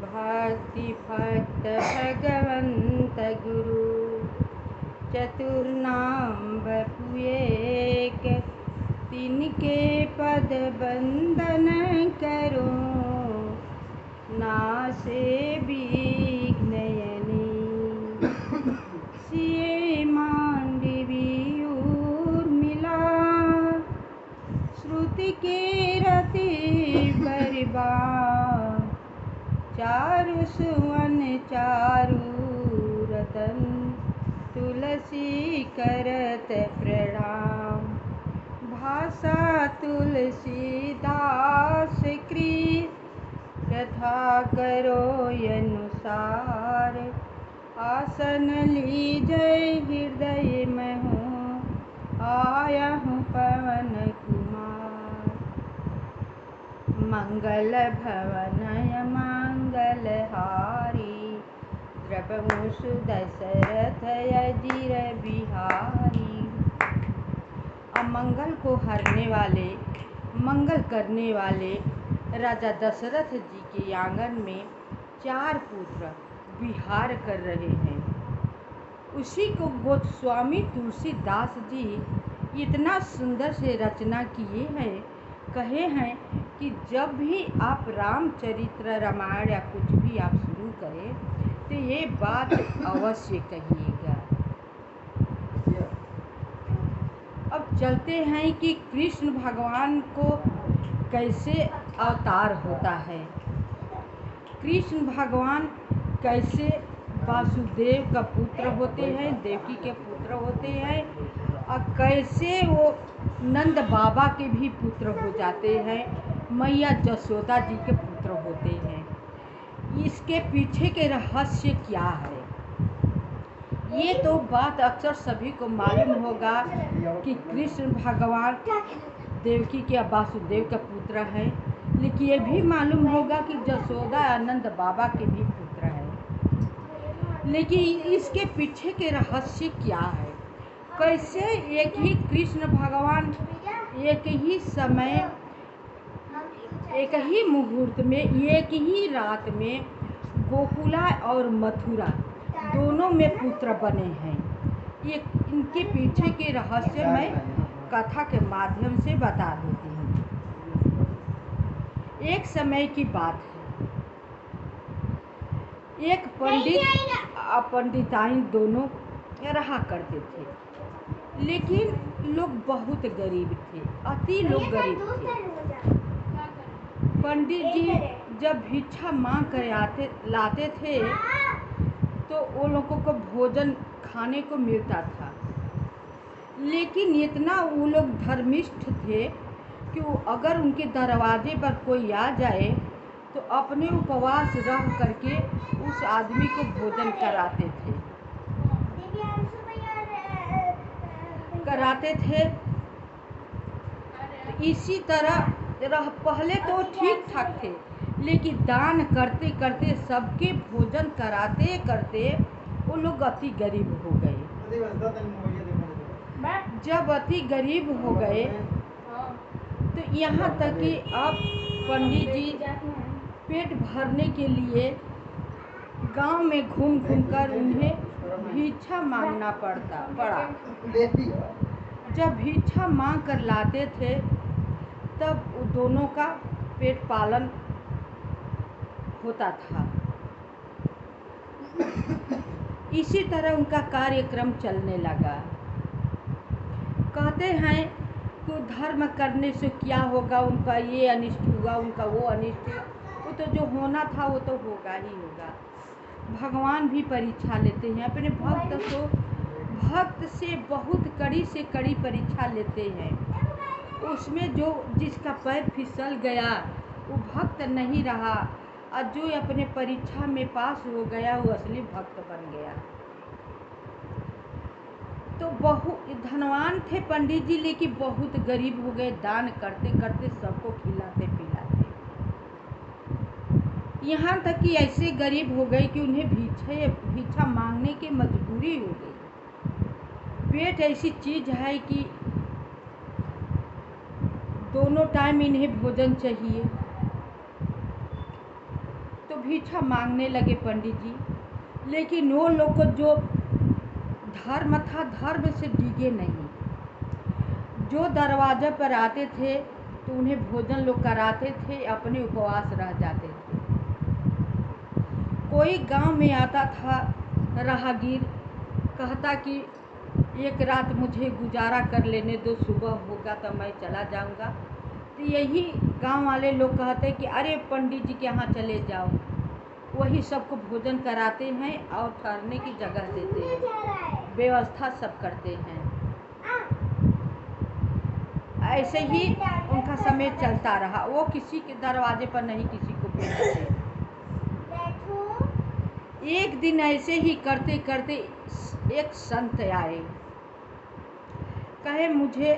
भक्ति भक्त भगवंत गुरु चतुर्नाम बपु एक, तिनके पद बंदन करो नासे विघ्नयनि। सिए मांडवी उर्मिला श्रुति के रति बरबा, चारु सुवन चारु रतन तुलसी करत प्रणाम। भाषा तुलसीदास कृ कथा करो अनुसार, आसन लीजय हृदय में हूँ आया हूँ पवन कुमार। मंगल भवन मंगल हारी, द्रवहु दशरथ अजिर बिहारी। अमंगल को हरने वाले, मंगल करने वाले राजा दशरथ जी के आंगन में 4 पुत्र विहार कर रहे हैं। उसी को गोस्वामी तुलसीदास जी इतना सुंदर से रचना किए हैं। कहे हैं कि जब भी आप रामचरित्र रामायण या कुछ भी आप शुरू करें तो ये बात अवश्य कहिएगा। अब चलते हैं कि कृष्ण भगवान को कैसे अवतार होता है। कृष्ण भगवान कैसे वासुदेव का पुत्र होते हैं, देवकी के पुत्र होते हैं, और कैसे वो नंद बाबा के भी पुत्र हो जाते हैं, मैया जसोदा जी के पुत्र होते हैं। इसके पीछे के रहस्य क्या है, ये तो बात अक्सर सभी को मालूम होगा कि कृष्ण भगवान देवकी के वासुदेव का पुत्र है, लेकिन ये भी मालूम होगा कि जसोदा आनंद बाबा के भी पुत्र है। लेकिन इसके पीछे के रहस्य क्या है, कैसे एक ही कृष्ण भगवान एक ही समय, एक ही मुहूर्त में, एक ही रात में गोकुला और मथुरा दोनों में पुत्र बने हैं। ये इनके पीछे के रहस्य मैं कथा के माध्यम से बता देती हूँ। एक समय की बात है, एक पंडित पंडिताइन दोनों रहा करते थे, लेकिन लोग बहुत गरीब थे, अति लोग गरीब थे। पंडित जी जब भिक्षा मांग कर लाते थे तो वो लोगों को भोजन खाने को मिलता था, लेकिन इतना वो लोग धर्मिष्ठ थे कि अगर उनके दरवाजे पर कोई आ जाए तो अपने उपवास रह करके उस आदमी को भोजन कराते थे। तो इसी तरह पहले तो ठीक ठाक थे, लेकिन दान करते करते सबके भोजन कराते करते वो लोग अति गरीब हो गए। जब अति गरीब हो गए तो यहाँ तक कि अब पंडित जी पेट भरने के लिए गांव में घूम घूम कर उन्हें भिक्षा मांगना पड़ा। जब भिक्षा मांग कर लाते थे तब वो दोनों का पेट पालन होता था। इसी तरह उनका कार्यक्रम चलने लगा। कहते हैं कि धर्म करने से क्या होगा, उनका ये अनिष्ट हुआ, उनका वो अनिष्ट, वो तो जो होना था वो तो होगा ही होगा। भगवान भी परीक्षा लेते हैं अपने भक्त से बहुत कड़ी से कड़ी परीक्षा लेते हैं। उसमें जो जिसका पैर फिसल गया वो भक्त नहीं रहा, और जो अपने परीक्षा में पास हो गया वो असली भक्त बन गया। तो बहुत धनवान थे पंडित जी, लेकिन बहुत गरीब हो गए, दान करते करते सबको खिलाते पिलाते। यहाँ तक कि ऐसे गरीब हो गए कि उन्हें भिक्षा मांगने की मजबूरी हो गई। पेट ऐसी चीज है कि दोनों टाइम इन्हें भोजन चाहिए। तो भिक्षा मांगने लगे पंडित जी, लेकिन वो लोग को जो धर्म था, धर्म से डिगे नहीं। जो दरवाजे पर आते थे तो उन्हें भोजन लोग कराते थे, अपने उपवास रह जाते थे। कोई गांव में आता था राहगीर, कहता कि एक रात मुझे गुजारा कर लेने दो, सुबह होगा तो मैं चला जाऊंगा। तो यही गांव वाले लोग कहते कि अरे पंडित जी के यहाँ चले जाओ, वही सबको भोजन कराते हैं और ठहरने की जगह देते हैं, व्यवस्था सब करते हैं। ऐसे ही उनका समय चलता रहा। वो किसी के दरवाजे पर नहीं किसी को भेजते। एक दिन ऐसे ही करते करते एक संत आए, कहे मुझे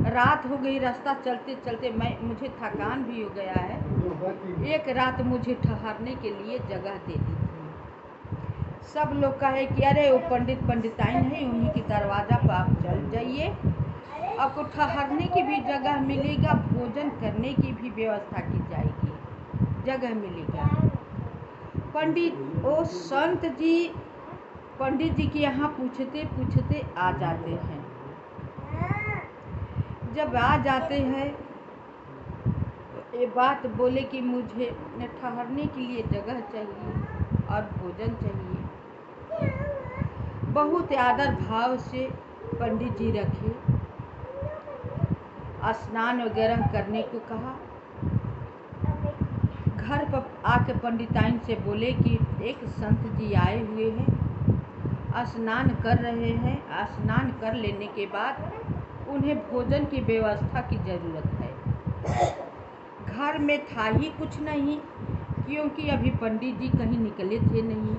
रात हो गई, रास्ता चलते चलते मुझे थकान भी हो गया है, एक रात मुझे ठहरने के लिए जगह दे दीजिए। सब लोग कहे कि अरे वो पंडित पंडिताइन है, उन्हीं के दरवाज़ा पर आप चल जाइए, आपको ठहरने की भी जगह मिलेगा, भोजन करने की भी व्यवस्था की जाएगी, जगह मिलेगा। वो संत जी पंडित जी के यहाँ पूछते पूछते आ जाते हैं। जब आ जाते हैं तो ये बात बोले कि मुझे ठहरने के लिए जगह चाहिए और भोजन चाहिए। बहुत आदर भाव से पंडित जी रखे, स्नान वगैरह करने को कहा। घर पर आके पंडिताइन से बोले कि एक संत जी आए हुए हैं, स्नान कर रहे हैं, स्नान कर लेने के बाद उन्हें भोजन की व्यवस्था की ज़रूरत है। घर में था ही कुछ नहीं, क्योंकि अभी पंडित जी कहीं निकले थे नहीं।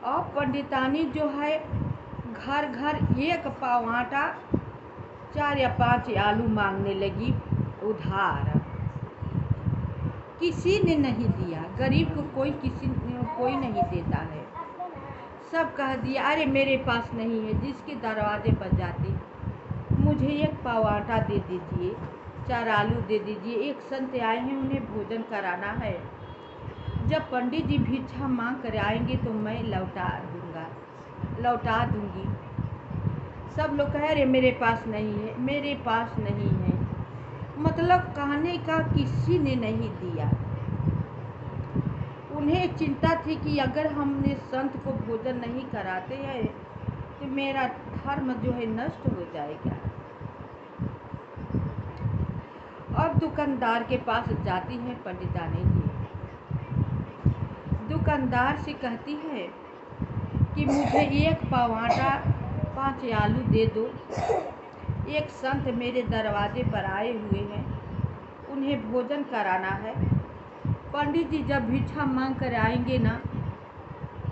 और पंडितानी जो है घर घर 1 पाव आटा, 4 या 5 आलू मांगने लगी उधार। किसी ने नहीं दिया, गरीब को कोई नहीं देता है। सब कह दिया अरे मेरे पास नहीं है। जिसके दरवाजे पर जाते मुझे 1 पाव आटा दे दीजिए, 4 आलू दे दीजिए, एक संत आए हैं उन्हें भोजन कराना है, जब पंडित जी भिक्षा मांग कर आएंगे तो मैं लौटा दूंगी। सब लोग कह रहे मेरे पास नहीं है, मेरे पास नहीं है। मतलब कहने का किसी ने नहीं दिया। उन्हें चिंता थी कि अगर हमने संत को भोजन नहीं कराते हैं तो मेरा धर्म जो है नष्ट हो जाएगा। अब दुकानदार के पास जाती है पंडितानी जी। दुकानदार से कहती है कि मुझे 1 पाव आटा, 5 आलू दे दो, एक संत मेरे दरवाजे पर आए हुए हैं, उन्हें भोजन कराना है। पंडित जी जब भिक्षा मांग कर आएंगे ना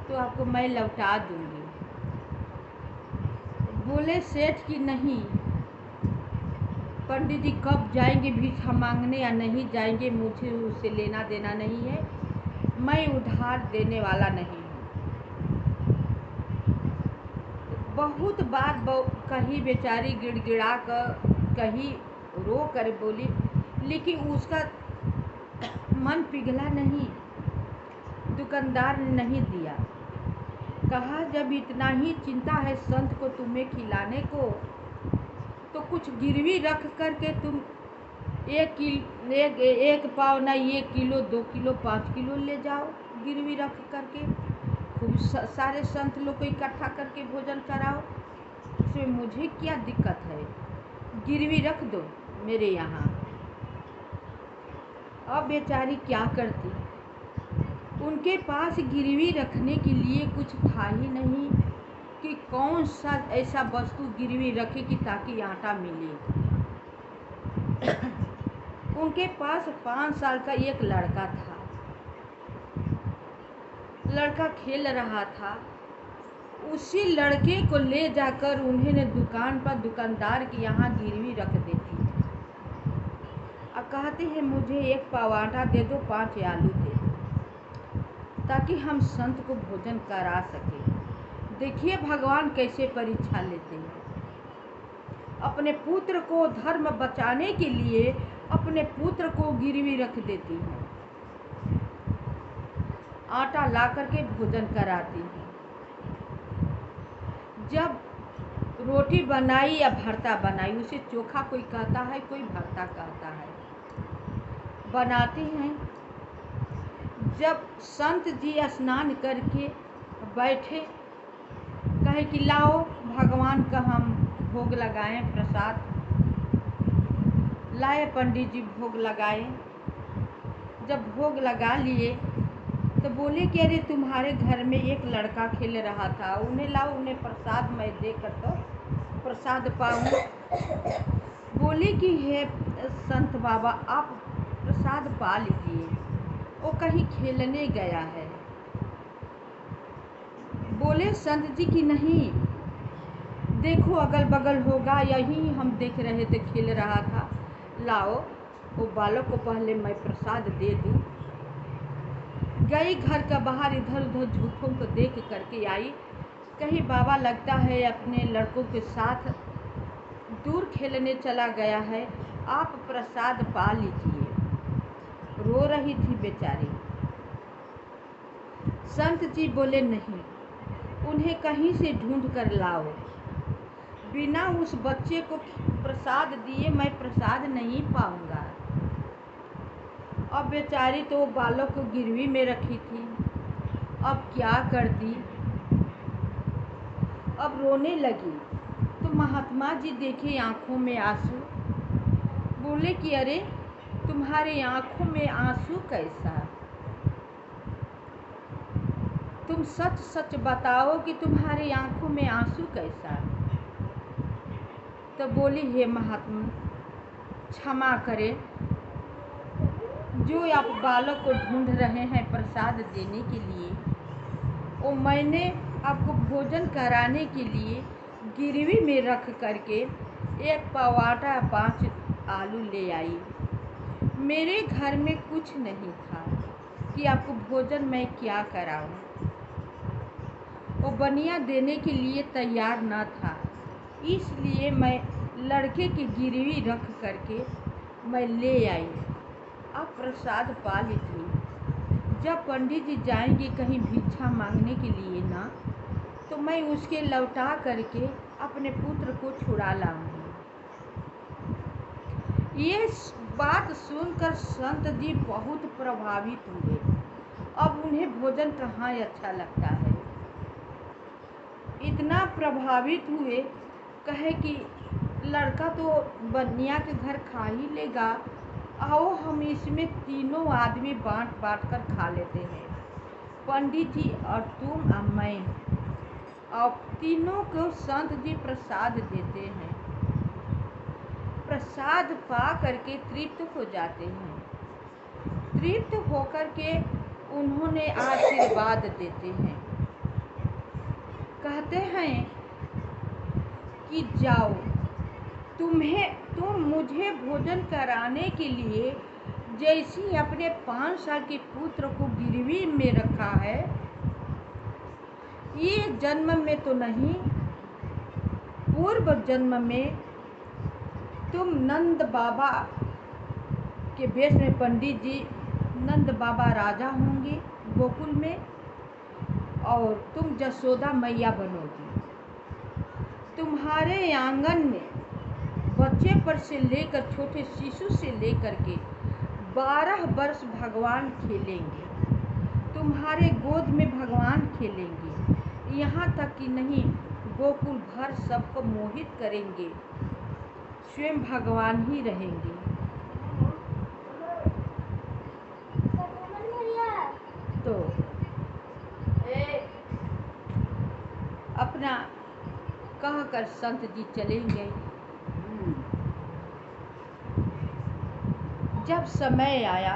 तो आपको मैं लौटा दूंगी। बोले सेठ की नहीं, पंडित जी कब जाएंगे भिक्षा मांगने या नहीं जाएंगे मुझे उससे लेना देना नहीं है, मैं उधार देने वाला नहीं हूँ। बहुत बार कहीं बेचारी गिड़गिड़ा कर, कहीं रो कर बोली, लेकिन उसका मन पिघला नहीं। दुकानदार ने नहीं दिया। कहा जब इतना ही चिंता है संत को तुम्हें खिलाने को तो कुछ गिरवी रख करके तुम 1 पाव ना 1 किलो, 2 किलो, 5 किलो ले जाओ, गिरवी रख करके खूब सारे संत लोग को इकट्ठा करके भोजन कराओ। इसमें मुझे क्या दिक्कत है, गिरवी रख दो मेरे यहाँ। अब बेचारी क्या करती, उनके पास गिरवी रखने के लिए कुछ था ही नहीं कि कौन सा ऐसा वस्तु गिरवी रखे कि ताकि आटा मिले। उनके पास 5 साल का एक लड़का था। लड़का खेल रहा था, उसी लड़के को ले जाकर उन्होंने दुकान पर दुकानदार के यहाँ गिरवी रख देती और कहते हैं मुझे 1 पाव आटा दे दो, 5 आलू दे दो, ताकि हम संत को भोजन करा सके। देखिए भगवान कैसे परीक्षा लेते हैं। अपने पुत्र को धर्म बचाने के लिए अपने पुत्र को गिरवी रख देती हैं, आटा ला करके भोजन कराती हैं। जब रोटी बनाई या भरता बनाई, उसे चोखा कोई कहता है, कोई भरता कहता है, बनाती हैं। जब संत जी स्नान करके बैठे, कहे कि लाओ भगवान का हम भोग लगाएं, प्रसाद लाए। पंडित जी भोग लगाए। जब भोग लगा लिए तो बोले कि अरे तुम्हारे घर में एक लड़का खेल रहा था, उन्हें लाओ, उन्हें प्रसाद मैं देकर तो प्रसाद पाऊँ। बोले कि हे संत बाबा, आप प्रसाद पा लीजिए, वो कहीं खेलने गया है। बोले संत जी कि नहीं, देखो अगल बगल होगा, यही हम देख रहे थे खेल रहा था, लाओ वो बालक को पहले मैं प्रसाद दे दूँ। गई घर का बाहर, इधर उधर झूठों को देख करके आई, कहीं बाबा लगता है अपने लड़कों के साथ दूर खेलने चला गया है, आप प्रसाद पा लीजिए। रो रही थी बेचारी। संत जी बोले नहीं, उन्हें कहीं से ढूंढ कर लाओ, बिना उस बच्चे को प्रसाद दिए मैं प्रसाद नहीं पाऊंगा। अब बेचारी तो बालक को गिरवी में रखी थी, अब क्या करती। अब रोने लगी तो महात्मा जी देखे आंखों में आंसू। बोले कि अरे तुम्हारी आंखों में आंसू कैसा, तुम सच सच बताओ कि तुम्हारी आंखों में आंसू कैसा। तो बोली, हे महात्मा क्षमा करें, जो आप बालक को ढूंढ रहे हैं प्रसाद देने के लिए, वो मैंने आपको भोजन कराने के लिए गिरवी में रख करके 1 पाव आटा 5 आलू ले आई। मेरे घर में कुछ नहीं था कि आपको भोजन मैं क्या कराऊं। वो बनिया देने के लिए तैयार न था, इसलिए मैं लड़के की गिरवी रख करके मैं ले आई। आप प्रसाद पा लीजिए। जब पंडित जी जाएंगे कहीं भिक्षा मांगने के लिए ना, तो मैं उसके लौटा करके अपने पुत्र को छुड़ा लाऊंगी। ये बात सुनकर संत जी बहुत प्रभावित हुए। अब उन्हें भोजन कहाँ अच्छा लगता है, इतना प्रभावित हुए, कहे कि लड़का तो बनिया के घर खा ही लेगा, आओ हम इसमें तीनों आदमी बांट बांट कर खा लेते हैं, पंडित जी और तुम और मैं, और तीनों को संत जी प्रसाद देते हैं। प्रसाद पा करके तृप्त हो जाते हैं। तृप्त होकर के उन्होंने आशीर्वाद देते हैं, कहते हैं कि जाओ, तुम मुझे भोजन कराने के लिए जैसी अपने 5 साल के पुत्र को गिरवी में रखा है, ये जन्म में तो नहीं, पूर्व जन्म में तुम नंद बाबा के वेश में, पंडित जी नंद बाबा राजा होंगे गोकुल में, और तुम जसोदा मैया बनोगी। तुम्हारे आंगन में बच्चे पर से लेकर छोटे शिशु से लेकर के 12 वर्ष भगवान खेलेंगे, तुम्हारे गोद में भगवान खेलेंगे। यहाँ तक कि नहीं, गोकुल भर सबको मोहित करेंगे, स्वयं भगवान ही रहेंगे। तो अपना कहकर संत जी चले गए। जब समय आया,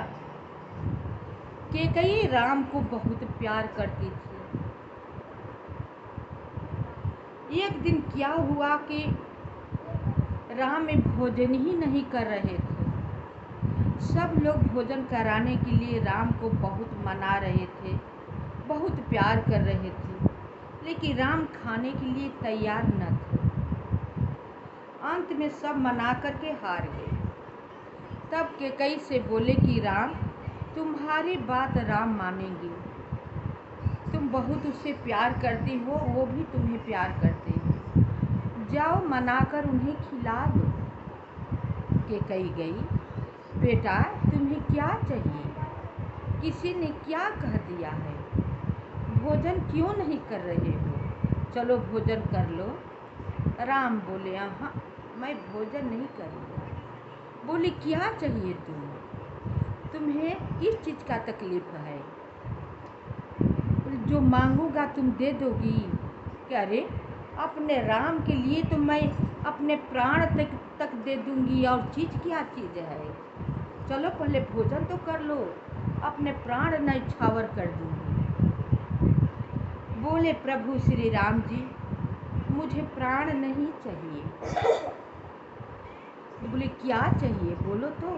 कैकेयी राम को बहुत प्यार करती थी। एक दिन क्या हुआ कि राम में भोजन ही नहीं कर रहे थे। सब लोग भोजन कराने के लिए राम को बहुत मना रहे थे, बहुत प्यार कर रहे थे, लेकिन राम खाने के लिए तैयार न थे। अंत में सब मना करके हार गए। तब कैकई से बोले कि राम, तुम्हारी बात राम मानेंगे। तुम बहुत उससे प्यार करती हो, वो भी तुम्हें प्यार करते हैं। जाओ मनाकर उन्हें खिला दो। कैकई गई। बेटा, तुम्हें क्या चाहिए? किसी ने क्या कह दिया है? भोजन क्यों नहीं कर रहे हो? चलो भोजन कर लो। राम बोले, हाँ मैं भोजन नहीं करूँगा। बोली, क्या चाहिए तुम्हें किस चीज़ का तकलीफ है? जो मांगूंगा तुम दे दोगी। क्या रे, अपने राम के लिए तो मैं अपने प्राण तक दे दूंगी, और चीज़ क्या चीज़ है? चलो पहले भोजन तो कर लो, अपने प्राण न्यौछावर कर दूंगी। बोले, प्रभु श्री राम जी, मुझे प्राण नहीं चाहिए। बोले, क्या चाहिए बोलो तो।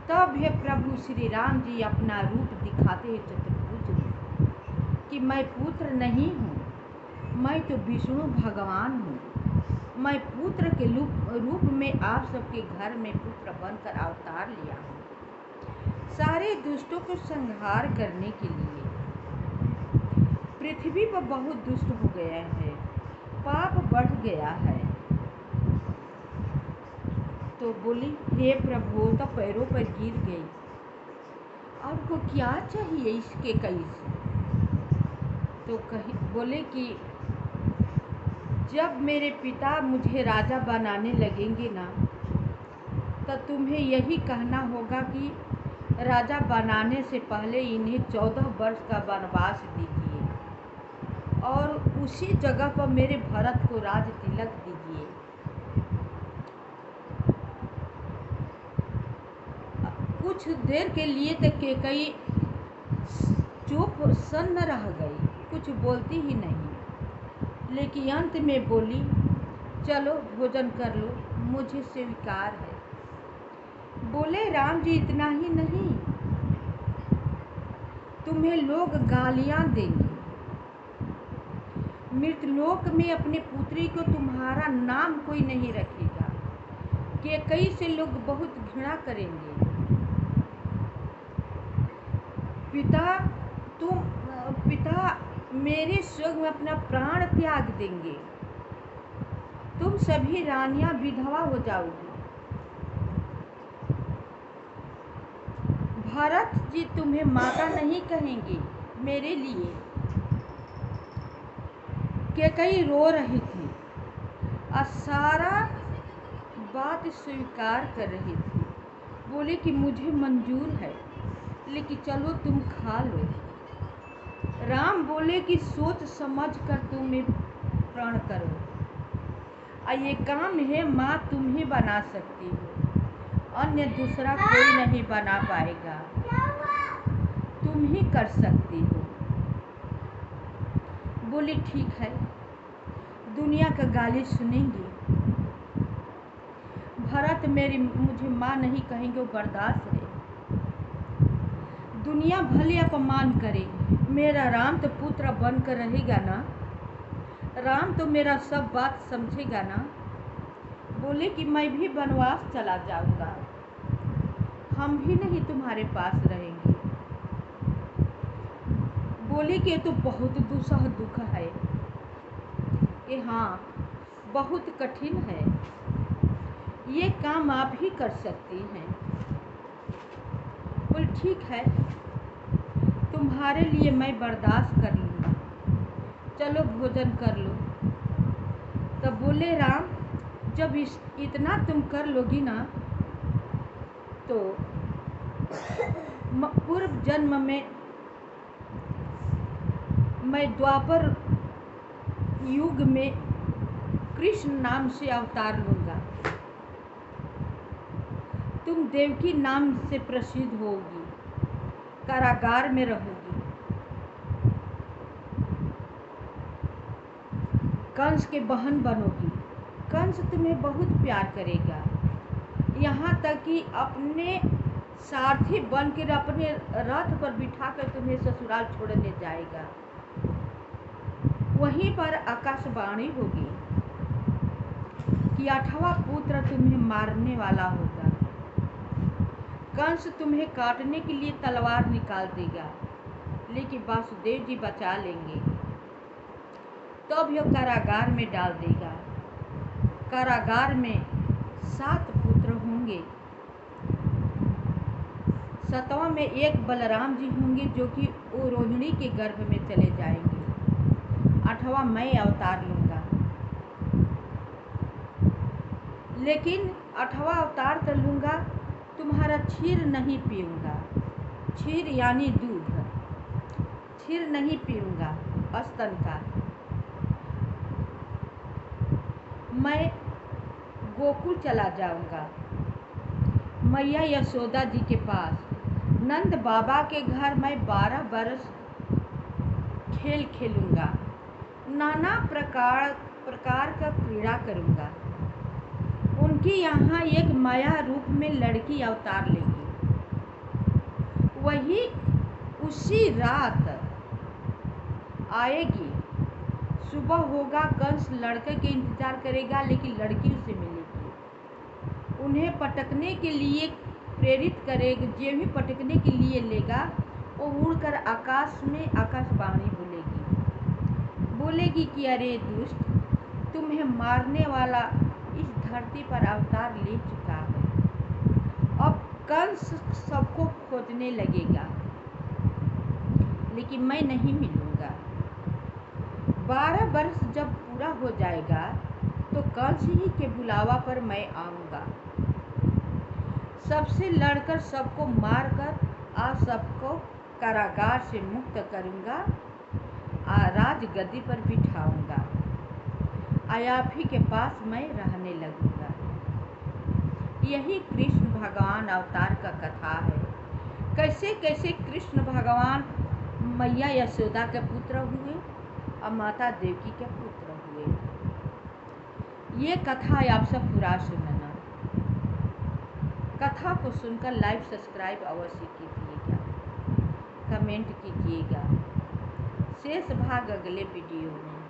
तब हे प्रभु श्री राम जी अपना रूप दिखाते हैं चतुर्भुज कि मैं पुत्र नहीं हूँ, मैं तो विष्णु भगवान हूँ। मैं पुत्र के रूप में आप सबके घर में पुत्र बनकर अवतार लिया हूँ, सारे दुष्टों को संहार करने के लिए। पृथ्वी पर बहुत दुष्ट हो गया है, पाप बढ़ गया है। तो बोली, हे प्रभु, तो पैरों पर गिर गई। आपको क्या चाहिए इसके कई से? तो बोले कि जब मेरे पिता मुझे राजा बनाने लगेंगे ना, तो तुम्हें यही कहना होगा कि राजा बनाने से पहले इन्हें 14 वर्ष का वनवास दीजिए, और उसी जगह पर मेरे भरत को राज तिलक दीजिए। कुछ देर के लिए तक कैकई चुप सन्न रह गई, कुछ बोलती ही नहीं। लेकिन अंत में बोली, चलो भोजन कर लो, मुझे स्वीकार है। बोले, राम जी इतना ही नहीं, तुम्हें लोग गालियां देंगे। मृतलोक में अपने पुत्री को तुम्हारा नाम कोई नहीं रखेगा। कैकई से लोग बहुत घृणा करेंगे। पिता मेरे स्वर्ग में अपना प्राण त्याग देंगे। तुम सभी रानियां विधवा हो जाओगी। भरत जी तुम्हें माता नहीं कहेंगे मेरे लिए। कैकई रो रही थी और सारा बात स्वीकार कर रही थी। बोले कि मुझे मंजूर है, लेकिन चलो तुम खा लो। राम बोले कि सोच समझ कर तुम प्रण करो, और ये काम है माँ तुम ही बना सकती हो, अन्य दूसरा कोई नहीं बना पाएगा, तुम ही कर सकती हो। बोली, ठीक है, दुनिया का गाली सुनेंगी। भरत मुझे माँ नहीं कहेंगे, वो बर्दाश्त है। दुनिया भले अपमान करे, मेरा राम तो पुत्र बनकर रहेगा ना, राम तो मेरा सब बात समझेगा ना। बोले कि मैं भी वनवास चला जाऊंगा, हम भी नहीं तुम्हारे पास रहेंगे। बोले कि ये तो बहुत दुसह दुख है, कि हाँ बहुत कठिन है, ये काम आप ही कर सकती हैं। बोले, ठीक है, तुम्हारे लिए मैं बर्दाश्त कर लूँगा, चलो भोजन कर लो। तब बोले राम, जब इतना तुम कर लोगी ना, तो पूर्व जन्म में मैं द्वापर युग में कृष्ण नाम से अवतार लूँगा। तुम देवकी नाम से प्रसिद्ध होगी, कारागार में रहोगी, कंस के बहन बनोगी। कंस तुम्हें बहुत प्यार करेगा, यहाँ तक कि अपने सारथी बनकर अपने रथ पर बिठाकर तुम्हें ससुराल छोड़ने जाएगा। वहीं पर आकाशवाणी होगी, कि 8वां पुत्र तुम्हें मारने वाला होगा। कंस तुम्हें काटने के लिए तलवार निकाल देगा, लेकिन वासुदेव जी बचा लेंगे। तब यह कारागार में डाल देगा। कारागार में 7 पुत्र होंगे। 7वां में एक बलराम जी होंगे जो कि वो रोहिणी के गर्भ में चले जाएंगे। 8वां मैं अवतार लूँगा, लेकिन 8वां अवतार तो लूँगा, तुम्हारा क्षीर नहीं पीऊँगा। क्षीर यानी दूध, क्षीर नहीं पीऊँगा स्तन का। मैं गोकुल चला जाऊँगा, मैया यशोदा जी के पास। नंद बाबा के घर मैं 12 बरस खेल खेलूँगा, नाना प्रकार का क्रीड़ा करूँगा। उनके यहाँ एक माया रूप में लड़की अवतार लेगी। वही उसी रात आएगी। सुबह होगा, कंस लड़के के इंतजार करेगा, लेकिन लड़की उसे मिलेगी। उन्हें पटकने के लिए प्रेरित करेगा। जो भी पटकने के लिए लेगा वो उड़कर आकाश में आकाशवाणी बोलेगी कि अरे दुष्ट, तुम्हें मारने वाला इस धरती पर अवतार ले चुका है। अब कंस सबको खोजने लगेगा, लेकिन मैं नहीं मिलूँगा। 12 वर्ष जब पूरा हो जाएगा तो कंस ही के बुलावा पर मैं आऊँगा। सबसे लड़कर सबको मारकर सबको कारागार से मुक्त करूँगा, राजगद्दी पर बिठाऊँगा। आप ही के पास मैं रहने लगूँगा। यही कृष्ण भगवान अवतार का कथा है। कैसे कैसे कृष्ण भगवान मैया यशोदा के पुत्र हुए और माता देवकी के पुत्र हुए। ये कथा आप सब पूरा सुनना। कथा को सुनकर लाइक सब्सक्राइब अवश्य कीजिएगा, कमेंट कीजिएगा। शेष भाग अगले वीडियो में।